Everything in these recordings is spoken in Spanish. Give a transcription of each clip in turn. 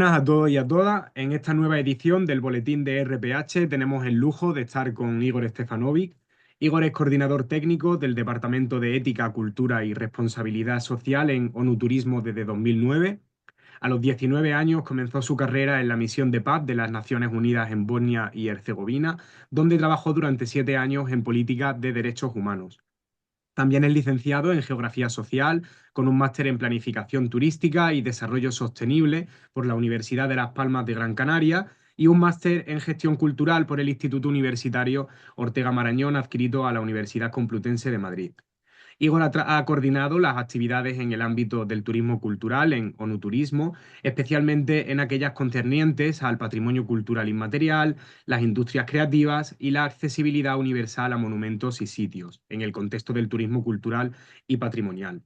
Buenas a todos y a todas. En esta nueva edición del Boletín de RPH tenemos el lujo de estar con Igor Stefanovic. Igor es coordinador técnico del Departamento de Ética, Cultura y Responsabilidad Social en ONU Turismo desde 2009. A los 19 años comenzó su carrera en la misión de paz de las Naciones Unidas en Bosnia y Herzegovina, donde trabajó durante 7 años en política de derechos humanos. También es licenciado en Geografía Social, con un máster en Planificación Turística y Desarrollo Sostenible por la Universidad de Las Palmas de Gran Canaria y un máster en Gestión Cultural por el Instituto Universitario Ortega Marañón, adscrito a la Universidad Complutense de Madrid. Igor ha coordinado las actividades en el ámbito del turismo cultural en ONU Turismo, especialmente en aquellas concernientes al patrimonio cultural inmaterial, las industrias creativas y la accesibilidad universal a monumentos y sitios, en el contexto del turismo cultural y patrimonial.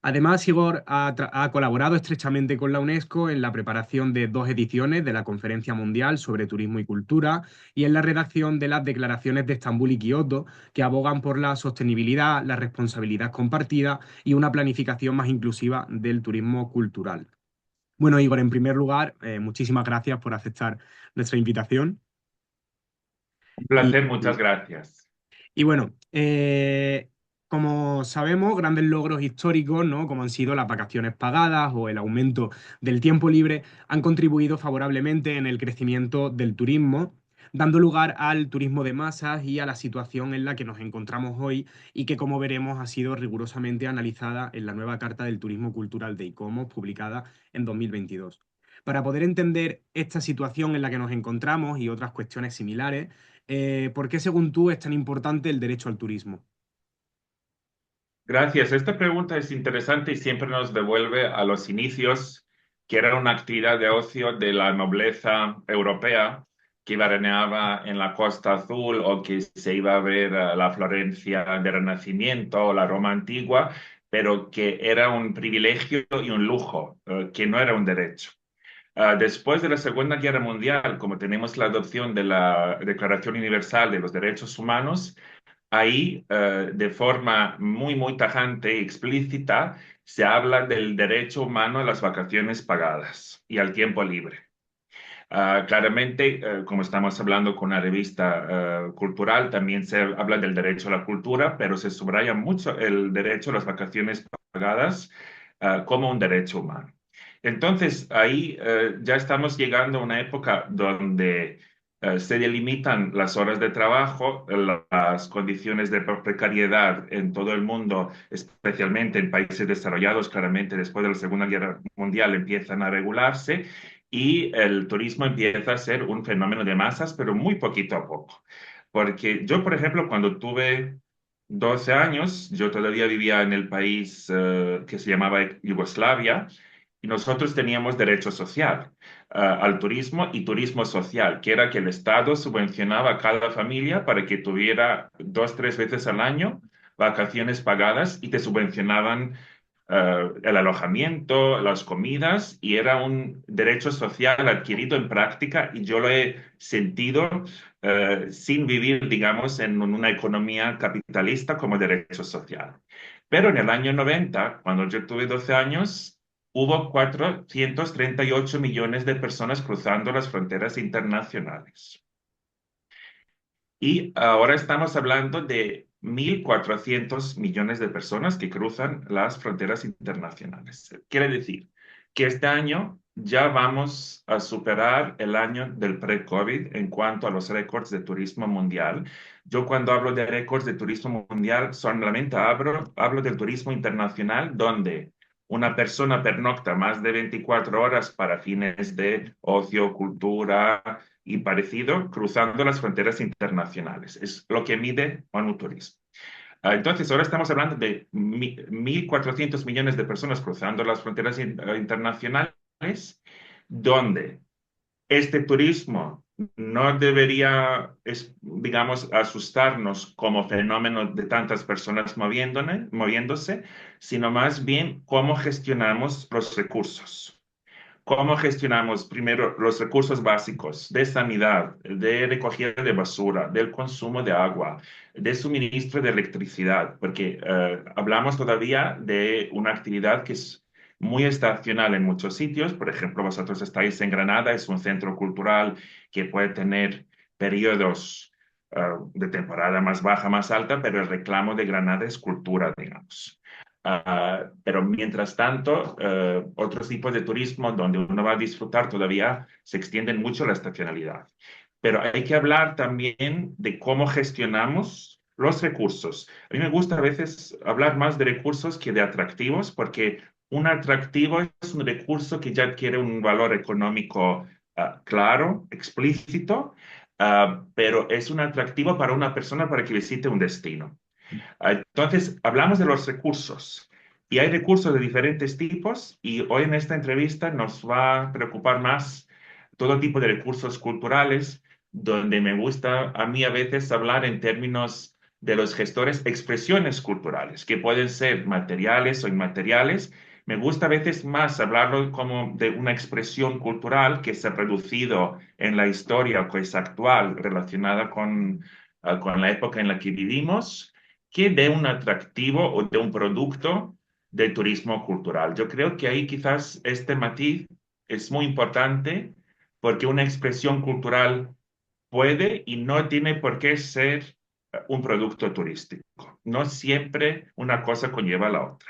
Además, Igor ha colaborado estrechamente con la UNESCO en la preparación de 2 ediciones de la Conferencia Mundial sobre Turismo y Cultura y en la redacción de las declaraciones de Estambul y Kioto, que abogan por la sostenibilidad, la responsabilidad compartida y una planificación más inclusiva del turismo cultural. Bueno, Igor, en primer lugar, muchísimas gracias por aceptar nuestra invitación. Un Y, placer, muchas gracias. Y bueno, como sabemos, grandes logros históricos, ¿no? Como han sido las vacaciones pagadas o el aumento del tiempo libre, han contribuido favorablemente en el crecimiento del turismo, dando lugar al turismo de masas y a la situación en la que nos encontramos hoy y que, como veremos, ha sido rigurosamente analizada en la nueva Carta del Turismo Cultural de ICOMOS, publicada en 2022. Para poder entender esta situación en la que nos encontramos y otras cuestiones similares, ¿por qué, según tú, es tan importante el derecho al turismo? Gracias. Esta pregunta es interesante y siempre nos devuelve a los inicios, que era una actividad de ocio de la nobleza europea que veraneaba en la Costa Azul o que se iba a ver la Florencia del Renacimiento o la Roma antigua, pero que era un privilegio y un lujo, que no era un derecho. Después de la Segunda Guerra Mundial, como tenemos la adopción de la Declaración Universal de los Derechos Humanos, ahí, de forma muy tajante y explícita, se habla del derecho humano a las vacaciones pagadas y al tiempo libre. Claramente, como estamos hablando con una revista cultural, también se habla del derecho a la cultura, pero se subraya mucho el derecho a las vacaciones pagadas como un derecho humano. Entonces, ahí ya estamos llegando a una época donde se delimitan las horas de trabajo, las condiciones de precariedad en todo el mundo, especialmente en países desarrollados, claramente después de la Segunda Guerra Mundial empiezan a regularse y el turismo empieza a ser un fenómeno de masas, pero muy poquito a poco. Porque yo, por ejemplo, cuando tuve 12 años, yo todavía vivía en el país que se llamaba Yugoslavia y nosotros teníamos derecho social al turismo y turismo social, que era que el Estado subvencionaba a cada familia para que tuviera 2, 3 veces al año vacaciones pagadas y te subvencionaban el alojamiento, las comidas, y era un derecho social adquirido en práctica y yo lo he sentido sin vivir, digamos, en una economía capitalista como derecho social. Pero en el año 90, cuando yo tuve 12 años, hubo 438 millones de personas cruzando las fronteras internacionales. Y ahora estamos hablando de 1.400 millones de personas que cruzan las fronteras internacionales. Quiere decir que este año ya vamos a superar el año del pre-COVID en cuanto a los récords de turismo mundial. Yo cuando hablo de récords de turismo mundial, solamente hablo del turismo internacional, donde una persona pernocta más de 24 horas para fines de ocio, cultura, y parecido cruzando las fronteras internacionales. Es lo que mide ONU Turismo. Entonces, ahora estamos hablando de 1.400 millones de personas cruzando las fronteras internacionales, donde este turismo no debería, digamos, asustarnos como fenómeno de tantas personas moviéndose, sino más bien cómo gestionamos los recursos. ¿Cómo gestionamos primero los recursos básicos de sanidad, de recogida de basura, del consumo de agua, de suministro de electricidad? Porque hablamos todavía de una actividad que es muy estacional en muchos sitios. Por ejemplo, vosotros estáis en Granada, es un centro cultural que puede tener periodos de temporada más baja, más alta, pero el reclamo de Granada es cultura, digamos. Pero mientras tanto, otros tipos de turismo donde uno va a disfrutar todavía se extienden mucho la estacionalidad. Pero hay que hablar también de cómo gestionamos los recursos. A mí me gusta a veces hablar más de recursos que de atractivos, porque un atractivo es un recurso que ya adquiere un valor económico claro, explícito, pero es un atractivo para una persona para que visite un destino. Entonces, hablamos de los recursos y hay recursos de diferentes tipos y hoy en esta entrevista nos va a preocupar más todo tipo de recursos culturales, donde me gusta a mí a veces hablar en términos de los gestores expresiones culturales, que pueden ser materiales o inmateriales. Me gusta a veces más hablarlo como de una expresión cultural que se ha producido en la historia o que es actual relacionada con la época en la que vivimos que de un atractivo o de un producto de turismo cultural. Yo creo que ahí quizás este matiz es muy importante porque una expresión cultural puede y no tiene por qué ser un producto turístico. No siempre una cosa conlleva la otra.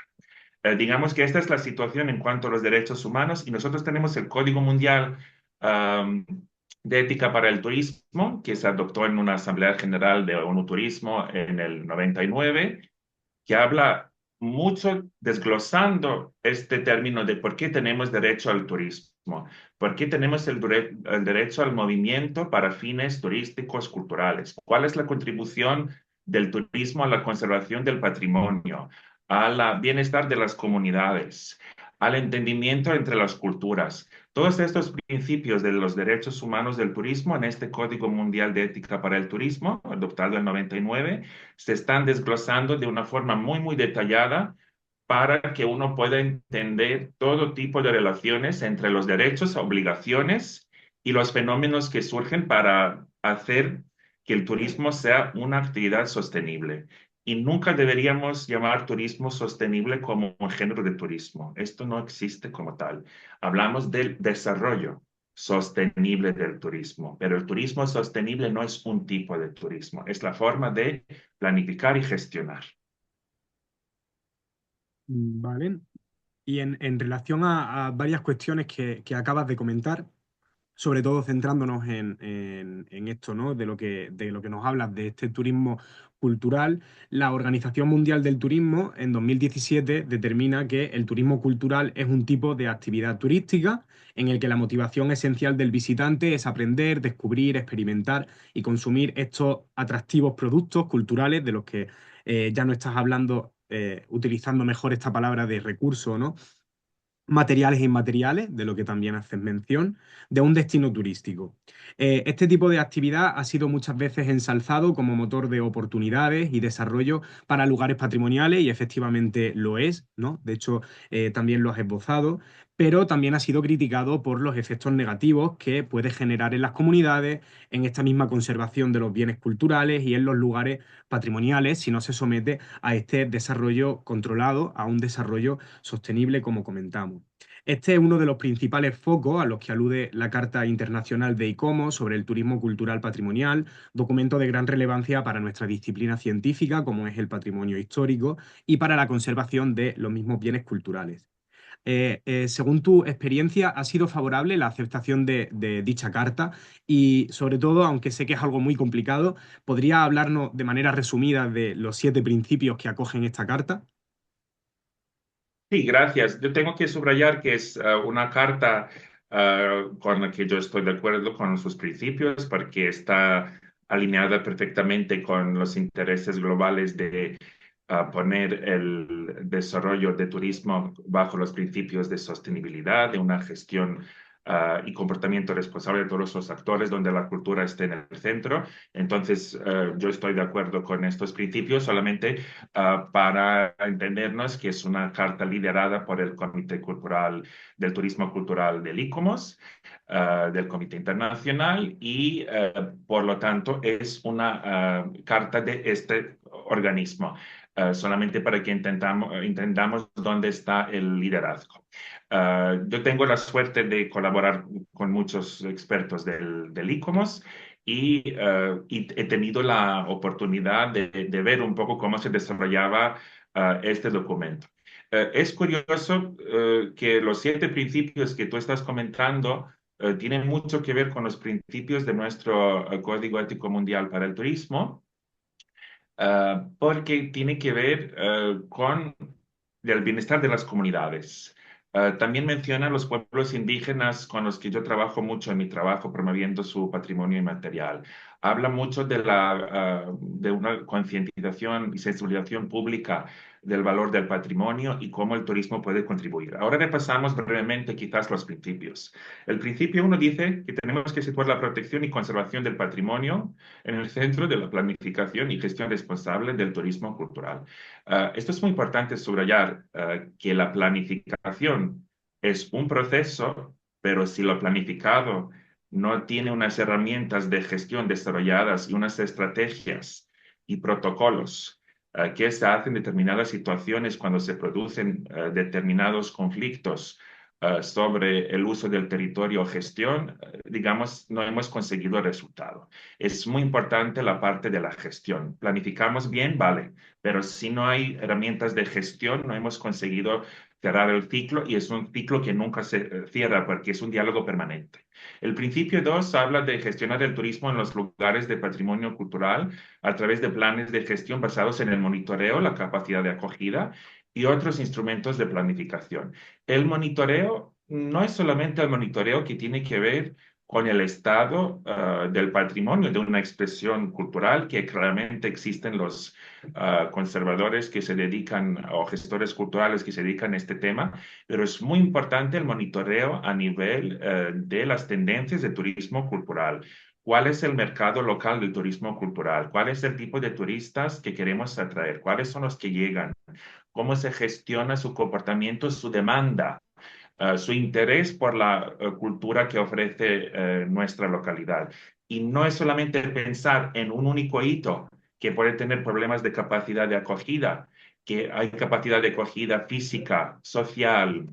Digamos que esta es la situación en cuanto a los derechos humanos y nosotros tenemos el Código Mundial um, de Ética para el Turismo, que se adoptó en una Asamblea General de ONU Turismo en el 99, que habla mucho desglosando este término de por qué tenemos derecho al turismo, por qué tenemos el derecho al movimiento para fines turísticos culturales, cuál es la contribución del turismo a la conservación del patrimonio, al bienestar de las comunidades, al entendimiento entre las culturas. Todos estos principios de los derechos humanos del turismo en este Código Mundial de Ética para el Turismo, adoptado en el 99, se están desglosando de una forma muy, muy detallada para que uno pueda entender todo tipo de relaciones entre los derechos, obligaciones y los fenómenos que surgen para hacer que el turismo sea una actividad sostenible. Y nunca deberíamos llamar turismo sostenible como un género de turismo. Esto no existe como tal. Hablamos del desarrollo sostenible del turismo, pero el turismo sostenible no es un tipo de turismo, es la forma de planificar y gestionar. Vale. Y en relación a varias cuestiones que acabas de comentar, sobre todo centrándonos en esto, ¿no? De lo que nos hablas, de este turismo cultural, la Organización Mundial del Turismo en 2017 determina que el turismo cultural es un tipo de actividad turística en el que la motivación esencial del visitante es aprender, descubrir, experimentar y consumir estos atractivos productos culturales de los que ya no estás hablando, utilizando mejor esta palabra de recurso, ¿no? Materiales e inmateriales, de lo que también haces mención, de un destino turístico. Este tipo de actividad ha sido muchas veces ensalzado como motor de oportunidades y desarrollo para lugares patrimoniales y efectivamente lo es, ¿no? De hecho, también lo has esbozado, pero también ha sido criticado por los efectos negativos que puede generar en las comunidades, en esta misma conservación de los bienes culturales y en los lugares patrimoniales si no se somete a este desarrollo controlado, a un desarrollo sostenible, como comentamos. Este es uno de los principales focos a los que alude la Carta Internacional de ICOMOS sobre el turismo cultural patrimonial, documento de gran relevancia para nuestra disciplina científica, como es el patrimonio histórico, y para la conservación de los mismos bienes culturales. Según tu experiencia, ¿ha sido favorable la aceptación de dicha carta? Y sobre todo, aunque sé que es algo muy complicado, ¿podría hablarnos de manera resumida de los 7 principios que acogen esta carta? Sí, gracias. Yo tengo que subrayar que es una carta con la que yo estoy de acuerdo con sus principios porque está alineada perfectamente con los intereses globales de poner el desarrollo de turismo bajo los principios de sostenibilidad, de una gestión y comportamiento responsable de todos los actores, donde la cultura esté en el centro. Entonces, yo estoy de acuerdo con estos principios, solamente para entendernos que es una carta liderada por el Comité Cultural del Turismo Cultural del ICOMOS, del Comité Internacional, y por lo tanto es una carta de este organismo. solamente para que entendamos dónde está el liderazgo. Yo tengo la suerte de colaborar con muchos expertos del ICOMOS y he tenido la oportunidad de ver un poco cómo se desarrollaba este documento. Es curioso que los 7 principios que tú estás comentando tienen mucho que ver con los principios de nuestro Código Ético Mundial para el Turismo, porque tiene que ver con el bienestar de las comunidades. También menciona los pueblos indígenas con los que yo trabajo mucho en mi trabajo promoviendo su patrimonio inmaterial. Habla mucho de una concientización y sensibilización pública del valor del patrimonio y cómo el turismo puede contribuir. Ahora repasamos brevemente quizás los principios. El principio 1 dice que tenemos que situar la protección y conservación del patrimonio en el centro de la planificación y gestión responsable del turismo cultural. Esto es muy importante subrayar, que la planificación es un proceso, pero si lo planificado no tiene unas herramientas de gestión desarrolladas y unas estrategias y protocolos que se hacen en determinadas situaciones cuando se producen determinados conflictos sobre el uso del territorio o gestión, digamos, no hemos conseguido el resultado. Es muy importante la parte de la gestión. Planificamos bien, vale, pero si no hay herramientas de gestión, no hemos conseguido cerrar el ciclo y es un ciclo que nunca se cierra porque es un diálogo permanente. El principio 2 habla de gestionar el turismo en los lugares de patrimonio cultural a través de planes de gestión basados en el monitoreo, la capacidad de acogida y otros instrumentos de planificación. El monitoreo no es solamente el monitoreo que tiene que ver con el estado del patrimonio de una expresión cultural, que claramente existen los conservadores que se dedican o gestores culturales que se dedican a este tema, pero es muy importante el monitoreo a nivel de las tendencias de turismo cultural. ¿Cuál es el mercado local del turismo cultural? ¿Cuál es el tipo de turistas que queremos atraer? ¿Cuáles son los que llegan? ¿Cómo se gestiona su comportamiento, su demanda? Su interés por la cultura que ofrece nuestra localidad. Y no es solamente pensar en un único hito que puede tener problemas de capacidad de acogida, que hay capacidad de acogida física, social,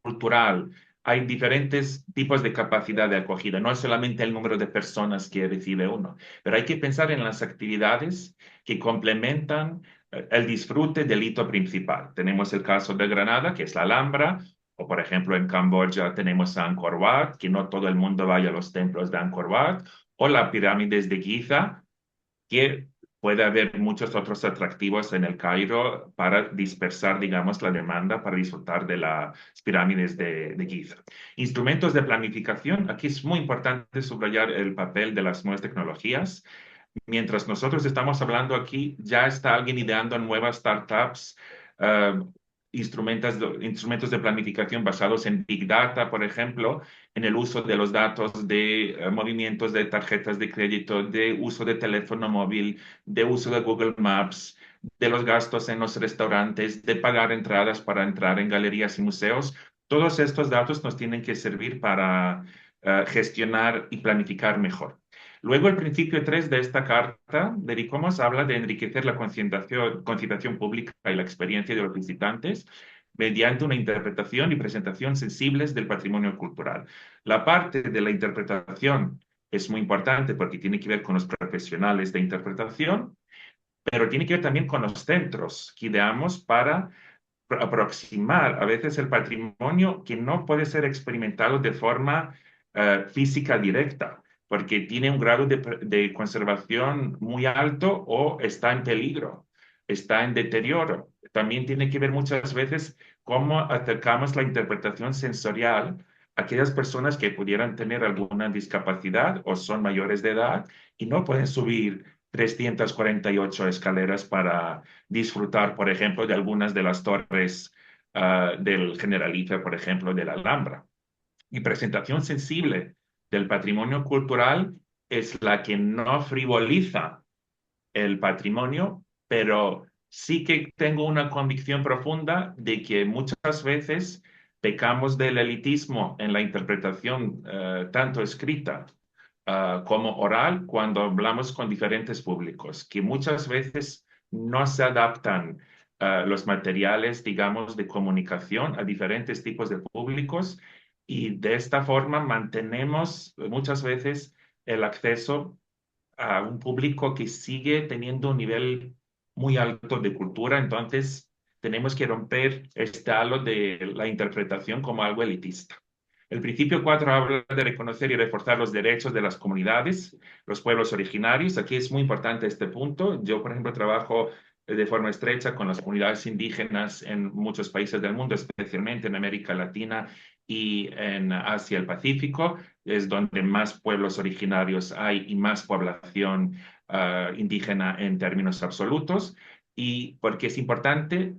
cultural. Hay diferentes tipos de capacidad de acogida, no es solamente el número de personas que recibe uno, pero hay que pensar en las actividades que complementan el disfrute del hito principal. Tenemos el caso de Granada, que es la Alhambra, o por ejemplo en Camboya tenemos a Angkor Wat, que no todo el mundo vaya a los templos de Angkor Wat, o las pirámides de Giza, que puede haber muchos otros atractivos en el Cairo para dispersar, digamos, la demanda para disfrutar de las pirámides de Giza. Instrumentos de planificación. Aquí es muy importante subrayar el papel de las nuevas tecnologías. Mientras nosotros estamos hablando aquí, ya está alguien ideando nuevas startups, uh, instrumentos de planificación basados en Big Data, por ejemplo, en el uso de los datos de movimientos de tarjetas de crédito, de uso de teléfono móvil, de uso de Google Maps, de los gastos en los restaurantes, de pagar entradas para entrar en galerías y museos. Todos estos datos nos tienen que servir para gestionar y planificar mejor. Luego, el principio 3 de esta carta de ICOMOS habla de enriquecer la concienciación pública y la experiencia de los visitantes mediante una interpretación y presentación sensibles del patrimonio cultural. La parte de la interpretación es muy importante porque tiene que ver con los profesionales de interpretación, pero tiene que ver también con los centros que ideamos para aproximar a veces el patrimonio que no puede ser experimentado de forma física directa, porque tiene un grado de conservación muy alto o está en peligro, está en deterioro. También tiene que ver muchas veces cómo acercamos la interpretación sensorial a aquellas personas que pudieran tener alguna discapacidad o son mayores de edad y no pueden subir 348 escaleras para disfrutar, por ejemplo, de algunas de las torres del Generalife, por ejemplo, de la Alhambra. Y presentación sensible del patrimonio cultural es la que no frivoliza el patrimonio, pero sí que tengo una convicción profunda de que muchas veces pecamos del elitismo en la interpretación tanto escrita como oral cuando hablamos con diferentes públicos, que muchas veces no se adaptan los materiales, digamos, de comunicación a diferentes tipos de públicos y de esta forma mantenemos muchas veces el acceso a un público que sigue teniendo un nivel muy alto de cultura. Entonces, tenemos que romper este halo de la interpretación como algo elitista. El principio 4 habla de reconocer y reforzar los derechos de las comunidades, los pueblos originarios. Aquí es muy importante este punto. Yo, por ejemplo, trabajo de forma estrecha con las comunidades indígenas en muchos países del mundo, especialmente en América Latina y en Asia y el Pacífico. Es donde más pueblos originarios hay y más población indígena en términos absolutos. Y porque es importante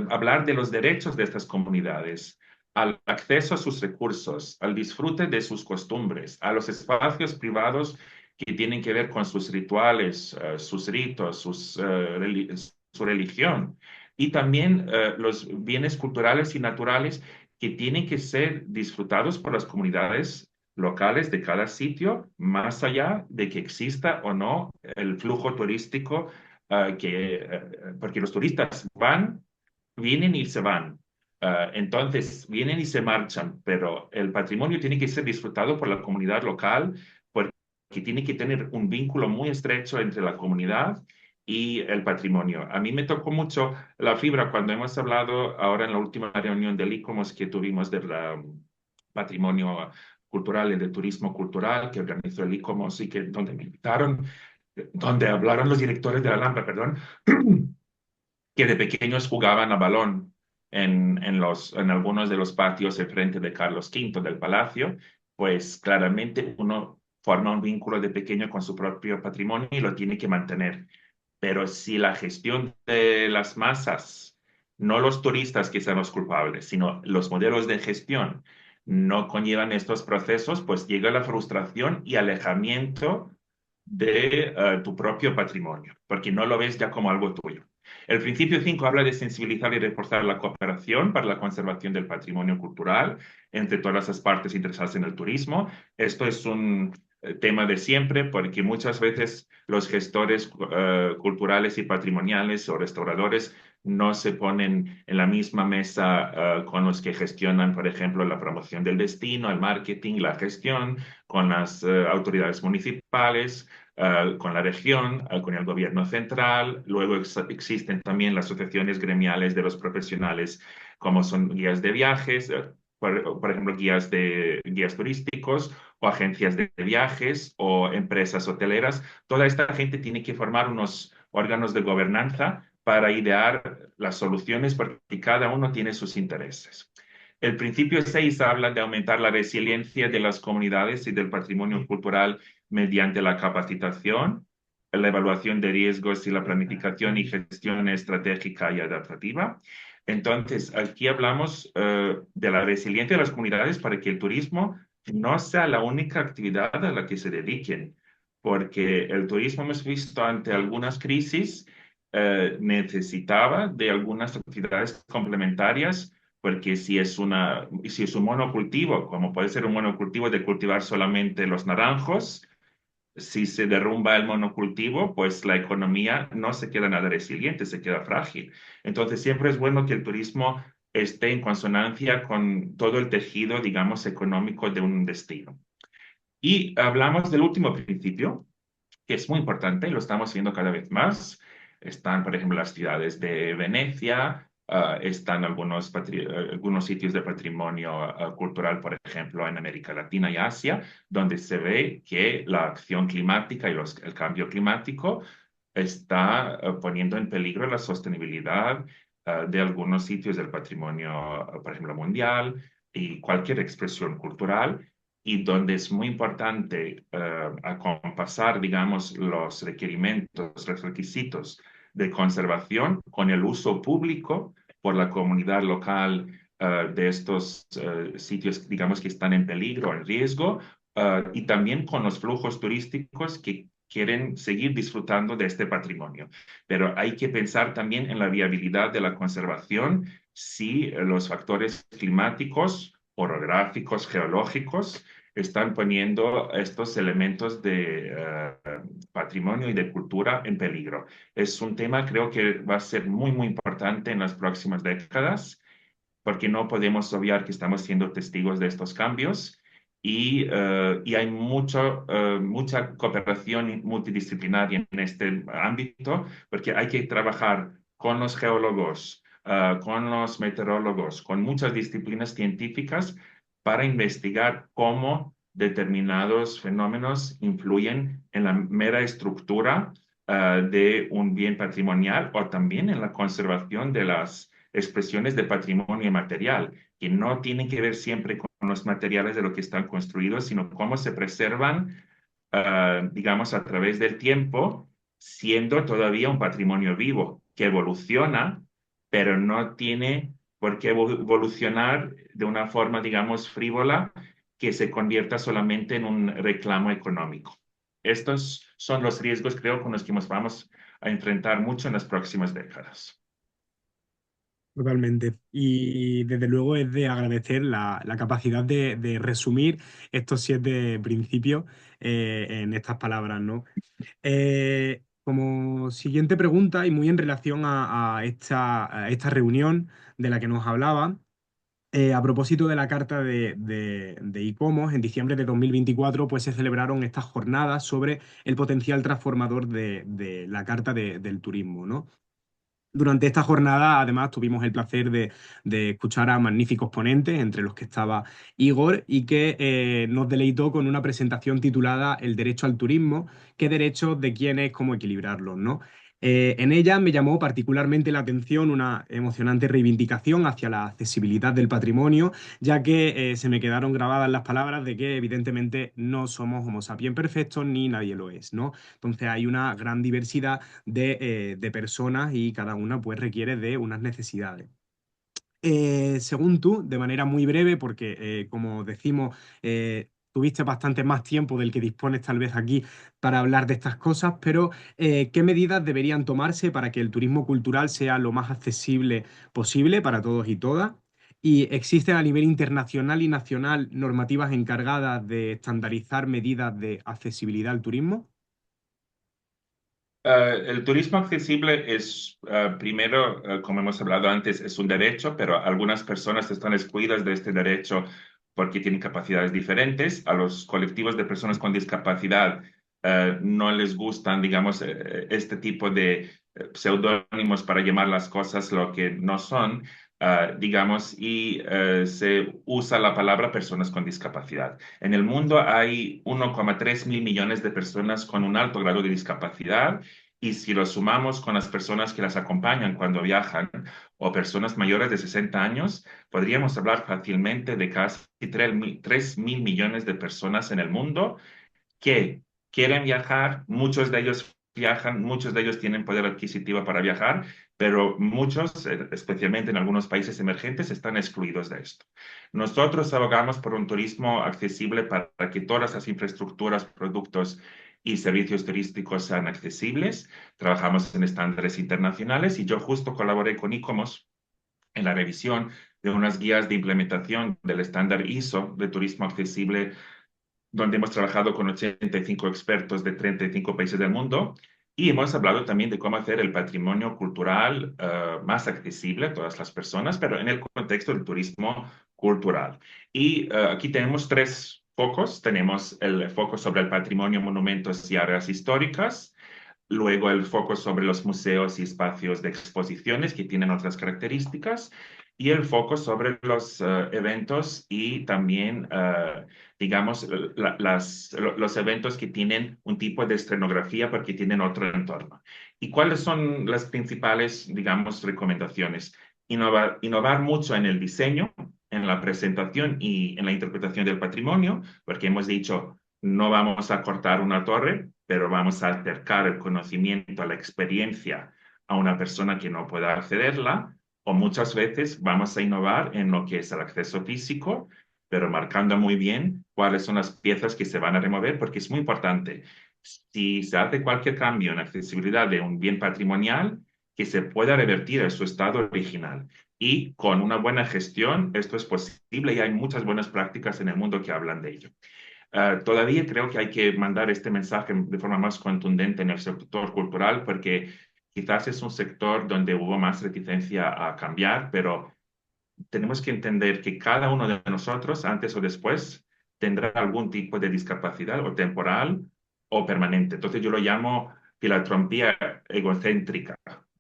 hablar de los derechos de estas comunidades al acceso a sus recursos, al disfrute de sus costumbres, a los espacios privados que tienen que ver con sus rituales, sus ritos, su religión, y también los bienes culturales y naturales que tienen que ser disfrutados por las comunidades locales de cada sitio, más allá de que exista o no el flujo turístico, porque los turistas van, vienen y se van. Entonces, vienen y se marchan, pero el patrimonio tiene que ser disfrutado por la comunidad local, porque tiene que tener un vínculo muy estrecho entre la comunidad y el patrimonio. A mí me tocó mucho la fibra cuando hemos hablado ahora en la última reunión del ICOMOS que tuvimos del patrimonio cultural y del turismo cultural que organizó el ICOMOS y que donde me invitaron, donde hablaron los directores de la Alhambra, perdón, que de pequeños jugaban a balón en algunos de los patios enfrente de Carlos V del Palacio, pues claramente uno forma un vínculo de pequeño con su propio patrimonio y lo tiene que mantener. Pero si la gestión de las masas, no los turistas que sean los culpables, sino los modelos de gestión, no conllevan estos procesos, pues llega la frustración y alejamiento de tu propio patrimonio, porque no lo ves ya como algo tuyo. El principio 5 habla de sensibilizar y reforzar la cooperación para la conservación del patrimonio cultural entre todas las partes interesadas en el turismo. Esto es un tema de siempre porque muchas veces los gestores culturales y patrimoniales o restauradores no se ponen en la misma mesa con los que gestionan, por ejemplo, la promoción del destino, el marketing, la gestión, con las autoridades municipales, con la región, con el gobierno central. Luego existen también las asociaciones gremiales de los profesionales, como son guías de viajes, por ejemplo, guías turísticos o agencias de viajes o empresas hoteleras. Toda esta gente tiene que formar unos órganos de gobernanza para idear las soluciones porque cada uno tiene sus intereses. El principio 6 habla de aumentar la resiliencia de las comunidades y del patrimonio cultural mediante la capacitación, la evaluación de riesgos y la planificación y gestión estratégica y adaptativa. Entonces, aquí hablamos de la resiliencia de las comunidades para que el turismo no sea la única actividad a la que se dediquen, porque el turismo hemos visto ante algunas crisis necesitaba de algunas actividades complementarias, porque si es un monocultivo, como puede ser un monocultivo de cultivar solamente los naranjos, si se derrumba el monocultivo, pues la economía no se queda nada resiliente, se queda frágil. Entonces, siempre es bueno que el turismo esté en consonancia con todo el tejido, digamos, económico de un destino. Y hablamos del último principio, que es muy importante y lo estamos viendo cada vez más. Están, por ejemplo, las ciudades de Venecia, están algunos sitios de patrimonio cultural, por ejemplo, en América Latina y Asia, donde se ve que la acción climática y el cambio climático está poniendo en peligro la sostenibilidad de algunos sitios del patrimonio, por ejemplo, mundial y cualquier expresión cultural y donde es muy importante acompasar, digamos, los requerimientos, los requisitos de conservación con el uso público por la comunidad local de estos sitios, digamos, que están en peligro, en riesgo, y también con los flujos turísticos que quieren seguir disfrutando de este patrimonio. Pero hay que pensar también en la viabilidad de la conservación si los factores climáticos, orográficos, geológicos, están poniendo estos elementos de patrimonio y de cultura en peligro. Es un tema, creo que va a ser muy, muy importante en las próximas décadas, porque no podemos obviar que estamos siendo testigos de estos cambios y hay mucha cooperación multidisciplinaria en este ámbito, porque hay que trabajar con los geólogos, con los meteorólogos, con muchas disciplinas científicas para investigar cómo determinados fenómenos influyen en la mera estructura de un bien patrimonial o también en la conservación de las expresiones de patrimonio material, que no tienen que ver siempre con los materiales de lo que están construidos, sino cómo se preservan, digamos, a través del tiempo, siendo todavía un patrimonio vivo, que evoluciona, pero no tiene por qué evolucionar de una forma, digamos, frívola, que se convierta solamente en un reclamo económico. Estos son los riesgos, creo, con los que nos vamos a enfrentar mucho en las próximas décadas. Totalmente. Y desde luego es de agradecer la capacidad de resumir estos 7 principios en estas palabras, ¿no? Como siguiente pregunta, y muy en relación a esta reunión de la que nos hablaba, a propósito de la Carta de ICOMOS, en diciembre de 2024, pues se celebraron estas jornadas sobre el potencial transformador de la Carta del Turismo, ¿no? Durante esta jornada, además, tuvimos el placer de escuchar a magníficos ponentes, entre los que estaba Igor, y que nos deleitó con una presentación titulada El derecho al turismo, qué derechos de quién es, cómo equilibrarlos, ¿no? En ella me llamó particularmente la atención una emocionante reivindicación hacia la accesibilidad del patrimonio, ya que se me quedaron grabadas las palabras de que evidentemente no somos homo sapiens perfectos ni nadie lo es, ¿no? Entonces hay una gran diversidad de personas y cada una pues requiere de unas necesidades. Según tú, de manera muy breve, porque como decimos, tuviste bastante más tiempo del que dispones tal vez aquí para hablar de estas cosas, pero ¿qué medidas deberían tomarse para que el turismo cultural sea lo más accesible posible para todos y todas? ¿Y existen a nivel internacional y nacional normativas encargadas de estandarizar medidas de accesibilidad al turismo? El turismo accesible es, primero, como hemos hablado antes, es un derecho, pero algunas personas están excluidas de este derecho porque tienen capacidades diferentes. A los colectivos de personas con discapacidad no les gustan, digamos, este tipo de seudónimos para llamar las cosas lo que no son, digamos, y se usa la palabra personas con discapacidad. En el mundo hay 1,3 mil millones de personas con un alto grado de discapacidad y si lo sumamos con las personas que las acompañan cuando viajan o personas mayores de 60 años, podríamos hablar fácilmente de casi 3 mil millones de personas en el mundo que quieren viajar, muchos de ellos viajan, muchos de ellos tienen poder adquisitivo para viajar, pero muchos, especialmente en algunos países emergentes, están excluidos de esto. Nosotros abogamos por un turismo accesible para que todas las infraestructuras, productos y servicios turísticos sean accesibles. Trabajamos en estándares internacionales y yo justo colaboré con ICOMOS en la revisión de unas guías de implementación del estándar ISO de turismo accesible donde hemos trabajado con 85 expertos de 35 países del mundo y hemos hablado también de cómo hacer el patrimonio cultural más accesible a todas las personas, pero en el contexto del turismo cultural. Y aquí tenemos 3 focos. Tenemos el foco sobre el patrimonio, monumentos y áreas históricas. Luego el foco sobre los museos y espacios de exposiciones que tienen otras características y el foco sobre los eventos y también, digamos, los eventos que tienen un tipo de escenografía porque tienen otro entorno. ¿Y cuáles son las principales, digamos, recomendaciones? Innovar mucho en el diseño, en la presentación y en la interpretación del patrimonio, porque hemos dicho, no vamos a cortar una torre, pero vamos a acercar el conocimiento, la experiencia a una persona que no pueda accederla, o muchas veces vamos a innovar en lo que es el acceso físico, pero marcando muy bien cuáles son las piezas que se van a remover, porque es muy importante. Si se hace cualquier cambio en accesibilidad de un bien patrimonial, que se pueda revertir a su estado original. Y con una buena gestión esto es posible y hay muchas buenas prácticas en el mundo que hablan de ello. Todavía creo que hay que mandar este mensaje de forma más contundente en el sector cultural porque quizás es un sector donde hubo más reticencia a cambiar, pero tenemos que entender que cada uno de nosotros, antes o después, tendrá algún tipo de discapacidad o temporal o permanente. Entonces yo lo llamo filantropía egocéntrica,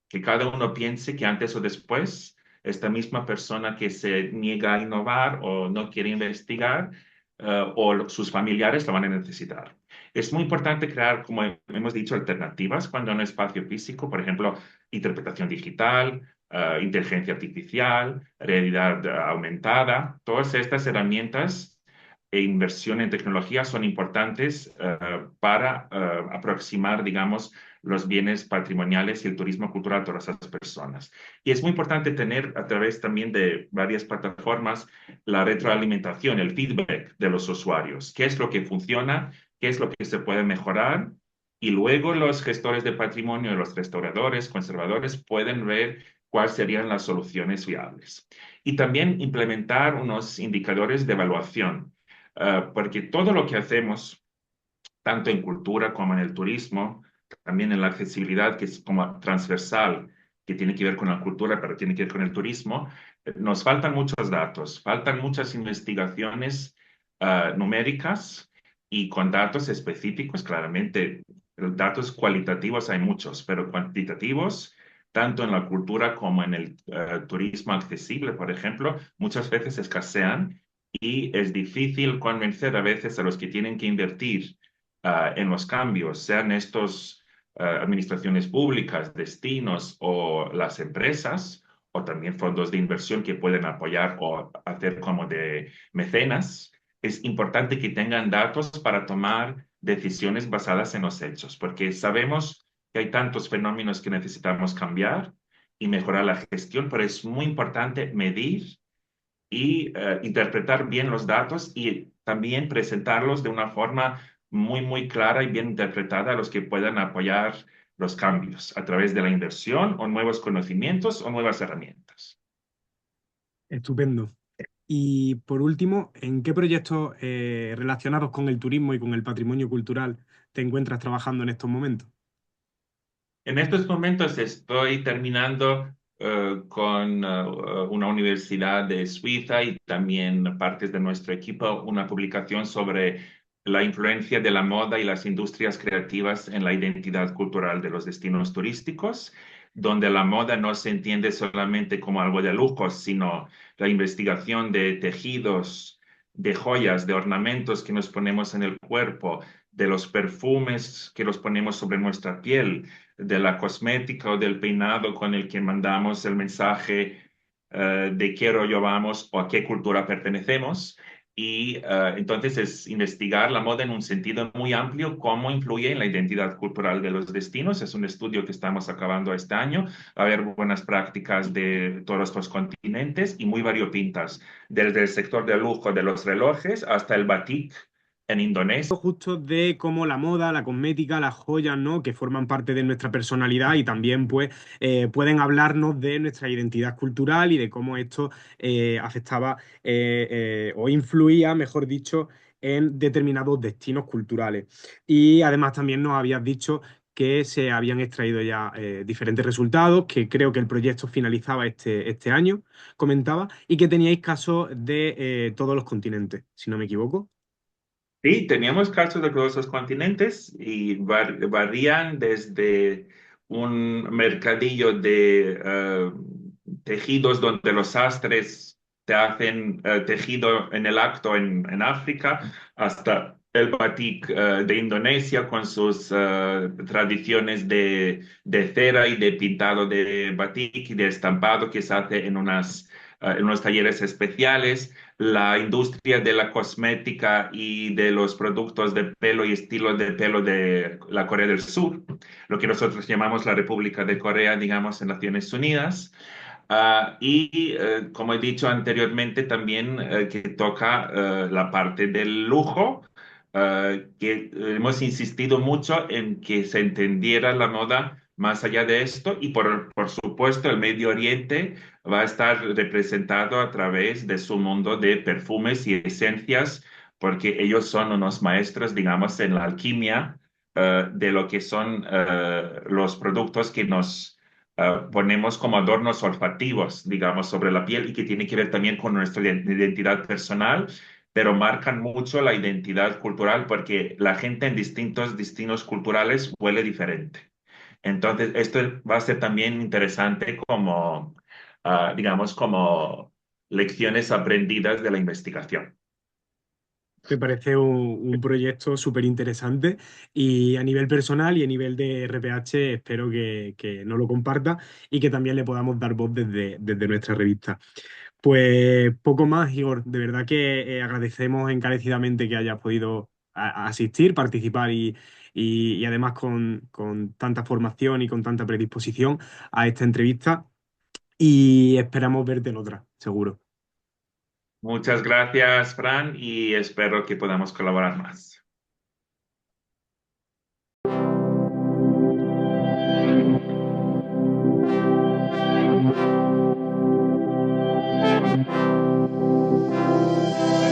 que cada uno piense que antes o después esta misma persona que se niega a innovar o no quiere investigar o sus familiares lo van a necesitar. Es muy importante crear, como hemos dicho, alternativas cuando en un espacio físico, por ejemplo, interpretación digital, inteligencia artificial, realidad aumentada. Todas estas herramientas e inversión en tecnología son importantes para aproximar, digamos, los bienes patrimoniales y el turismo cultural a todas las personas. Y es muy importante tener a través también de varias plataformas la retroalimentación, el feedback de los usuarios. ¿Qué es lo que funciona? ¿Qué es lo que se puede mejorar? Y luego los gestores de patrimonio, los restauradores, conservadores, pueden ver cuáles serían las soluciones viables. Y también implementar unos indicadores de evaluación, porque todo lo que hacemos, tanto en cultura como en el turismo, también en la accesibilidad, que es como transversal, que tiene que ver con la cultura, pero tiene que ver con el turismo, nos faltan muchos datos, faltan muchas investigaciones numéricas y con datos específicos, claramente. Datos cualitativos hay muchos, pero cuantitativos, tanto en la cultura como en el turismo accesible, por ejemplo, muchas veces escasean y es difícil convencer a veces a los que tienen que invertir en los cambios, sean estos administraciones públicas, destinos o las empresas, o también fondos de inversión que pueden apoyar o hacer como de mecenas. Es importante que tengan datos para tomar decisiones basadas en los hechos, porque sabemos que hay tantos fenómenos que necesitamos cambiar y mejorar la gestión, pero es muy importante medir y interpretar bien los datos y también presentarlos de una forma muy clara y bien interpretada a los que puedan apoyar los cambios a través de la inversión o nuevos conocimientos o nuevas herramientas. Estupendo. Y por último, ¿en qué proyectos relacionados con el turismo y con el patrimonio cultural te encuentras trabajando en estos momentos? En estos momentos estoy terminando con una universidad de Suiza y también partes de nuestro equipo una publicación sobre la influencia de la moda y las industrias creativas en la identidad cultural de los destinos turísticos, donde la moda no se entiende solamente como algo de lujo, sino la investigación de tejidos, de joyas, de ornamentos que nos ponemos en el cuerpo, de los perfumes que los ponemos sobre nuestra piel, de la cosmética o del peinado con el que mandamos el mensaje de qué rollo vamos o a qué cultura pertenecemos. Y entonces es investigar la moda en un sentido muy amplio, cómo influye en la identidad cultural de los destinos. Es un estudio que estamos acabando este año. Va a haber buenas prácticas de todos los continentes y muy variopintas, desde el sector de lujo de los relojes hasta el batik en Indonesia. Justo de cómo la moda, la cosmética, las joyas, ¿no? Que forman parte de nuestra personalidad y también, pues, pueden hablarnos de nuestra identidad cultural y de cómo esto afectaba o influía, mejor dicho, en determinados destinos culturales. Y además también nos habías dicho que se habían extraído ya diferentes resultados, que creo que el proyecto finalizaba este año, comentaba, y que teníais casos de todos los continentes, si no me equivoco. Sí, teníamos casos de todos los continentes y varían desde un mercadillo de tejidos donde los sastres te hacen tejido en el acto en África hasta el batik de Indonesia con sus tradiciones de cera y de pintado de batik y de estampado que se hace en unos talleres especiales, la industria de la cosmética y de los productos de pelo y estilo de pelo de la Corea del Sur, lo que nosotros llamamos la República de Corea, digamos, en Naciones Unidas. Como he dicho anteriormente, también que toca la parte del lujo, que hemos insistido mucho en que se entendiera la moda más allá de esto y por supuesto el Medio Oriente va a estar representado a través de su mundo de perfumes y esencias porque ellos son unos maestros, digamos, en la alquimia de lo que son los productos que nos ponemos como adornos olfativos, digamos, sobre la piel y que tiene que ver también con nuestra identidad personal, pero marcan mucho la identidad cultural porque la gente en distintos destinos culturales huele diferente. Entonces, esto va a ser también interesante como, digamos, como lecciones aprendidas de la investigación. Me parece un proyecto súper interesante y a nivel personal y a nivel de RPH espero que no lo comparta y que también le podamos dar voz desde nuestra revista. Pues poco más, Igor. De verdad que agradecemos encarecidamente que hayas podido asistir, participar y además con tanta formación y con tanta predisposición a esta entrevista y esperamos verte en otra, seguro. Muchas gracias, Fran, y espero que podamos colaborar más.